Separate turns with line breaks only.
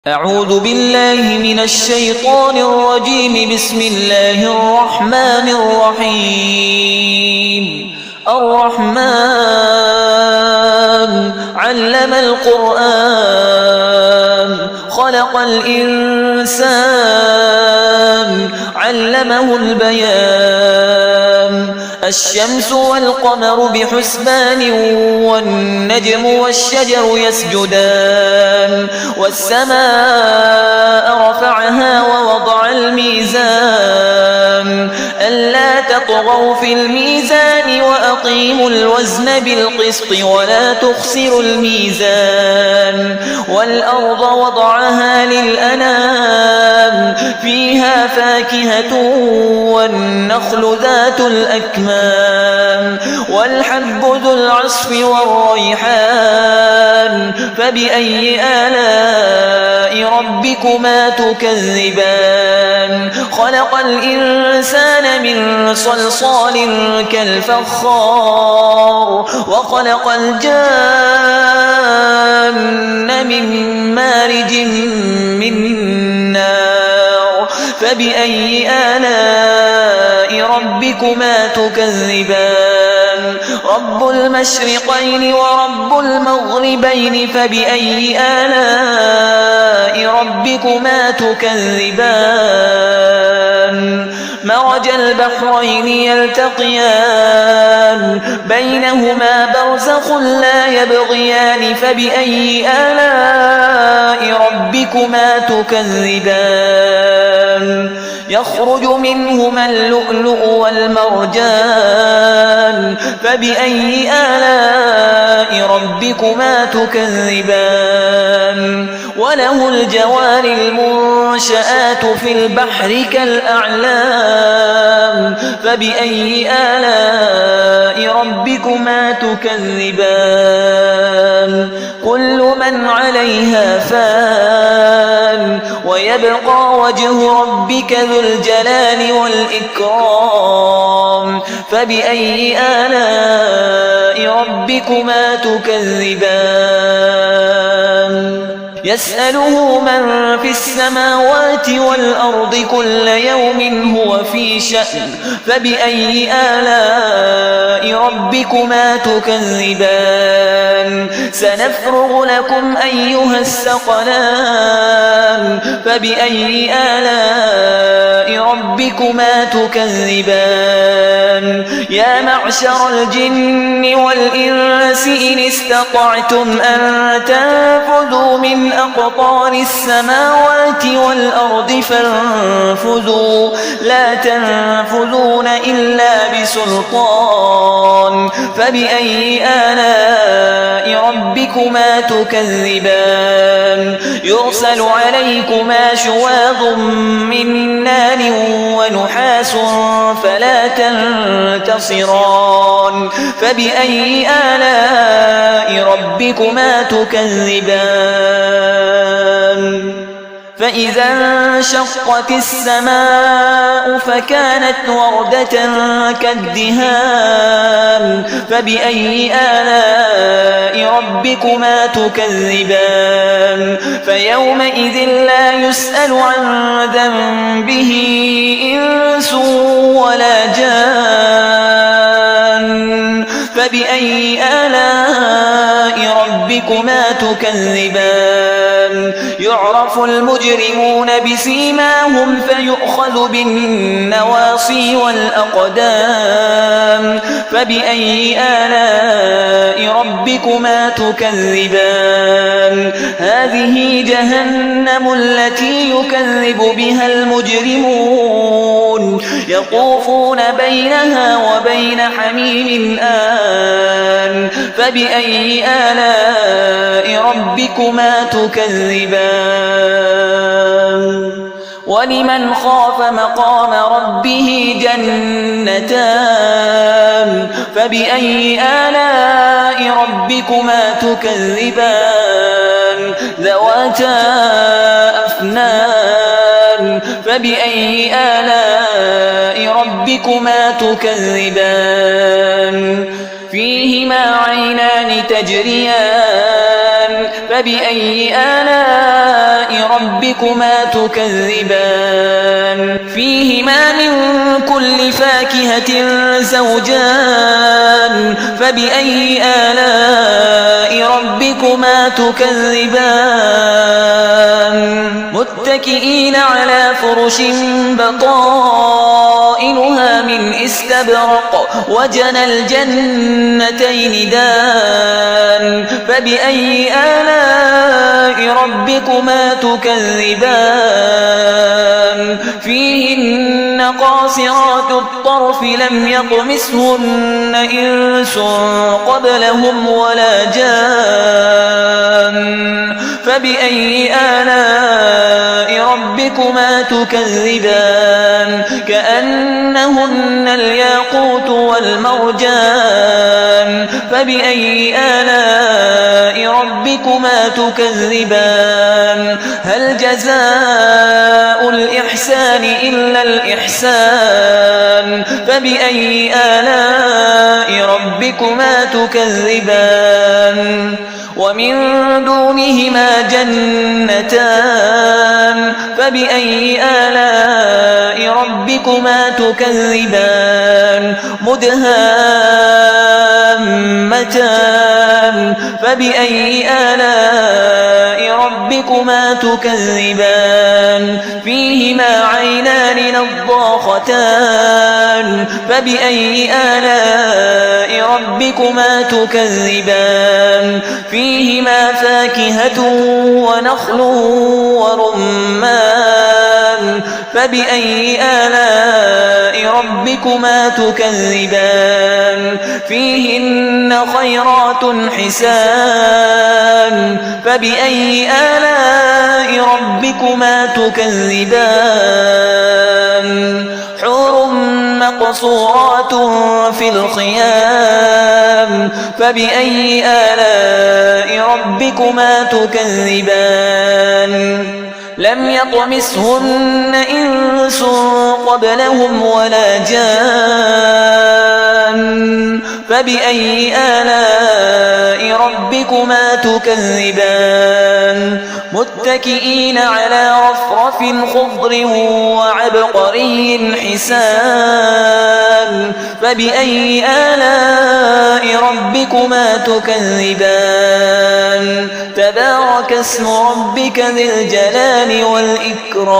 أعوذ بالله من الشيطان الرجيم. بسم الله الرحمن الرحيم. الرحمن علم القرآن خلق الإنسان علمه البيان. الشمس والقمر بحسبان والنجم والشجر يسجدان. والسماء رفعها ووضع الميزان ألا تطغوا في الميزان وأقيموا الوزن بالقسط ولا تخسروا الميزان. والأرض وضعها للأنام فيها فاكهة والنخل ذات الأكمام والحب ذو العصف والريحان. فبأي آلاء ربكما تكذبان؟ خلق الإنسان من صلصال كالفخار وخلق الجان من مارج من نار. فبأي آلاء ربكما تكذبان؟ رب المشرقين ورب المغربين. فبأي آلاء ربكما تكذبان؟ مرج البحرين يلتقيان بينهما برزخ لا يبغيان. فبأي آلاء ربكما تكذبان؟ يخرج منهما اللؤلؤ والمرجان. فبأي آلاء ربكما تكذبان؟ وله الجوار المنشآت في البحر كالأعلام. فبأي آلاء ربكما تكذبان؟ كل من عليها فان ويبقى وجه ربك ذو الجلال والإكرام. فبأي آلاء ربكما تكذبان؟ يسأله من في السماوات والأرض كل يوم هو في شأن. فبأي آلاء ربكما تكذبان؟ سنفرغ لكم أيها الثقلان. فبأي آلاء ربكما تكذبان؟ يا معشر الجن والإنس إن استطعتم أن تنفذوا من أقطار السماوات والأرض فانفذوا لا تنفذون إلا بسلطان. فبأي آلاء ربكما تكذبان؟ يرسل عليكما شواظ من نار ونحاس فلا تنتصران. فبأي آلاء ربكما تكذبان؟ فإذا انشقت السماء فكانت وردة كالدهان. فبأي آلاء ربكما تكذبان؟ فيومئذ لا يسأل عن ذنبه إنس ولا جان. فبأي آلاء ربكما تكذبان؟ يعرف المجرمون بسيماهم فيؤخذ بالنواصي والأقدام. فبأي آلاء ربكما تكذبان؟ هذه جهنم التي يكذب بها المجرمون يطوفون بينها وبين حميم آن. فبأي آلاء ربكما تكذبان؟ ولمن خاف مقام ربه جنتان. فبأي آلاء ربكما تكذبان؟ ذواتا أفنان. فبأي آلاء ربكما تكذبان؟ فيهما عينان تجريان. فبأي آلاء ربكما تكذبان فيهما من كل فاكهة زوجان فبأي آلاء ربكما تكذبان متكئين على فرش بطائنها من استبرق وجنى الجنتين دان فبأي آلاء ربكما تكذبان فيهن قاصرات الطرف لم يطمثهن إنس قبلهم ولا جان فبأي آلاء ربكما تكذبان كأنهن الياقوت والمرجان فبأي آلاء ربكما تكذبان هل جزاء الإحسان إلا الإحسان فبأي آلاء ربكما تكذبان ومن دونهما جنتان فبأي آلاء ربكما تكذبان مدهامتان فبأي آلاء ربكما تكذبان فيهما عينان نضاختان فبأي آلاء ربكما تكذبان فيهما فاكهة ونخل ورمان فبأي آلاء ربكما تكذبان فيهن خيرات حسان فبأي آلاء ربكما تكذبان حور مقصورات في الخيام فبأي آلاء ربكما تكذبان لم يطمثهن إنس قبلهم ولا جان فبأي آلاء ربكما تكذبان متكئين على رفرف خضر وعبقري حسان فبأي آلاء ربكما تكذبان تبارك اسم ربك ذي الجلال والإكرام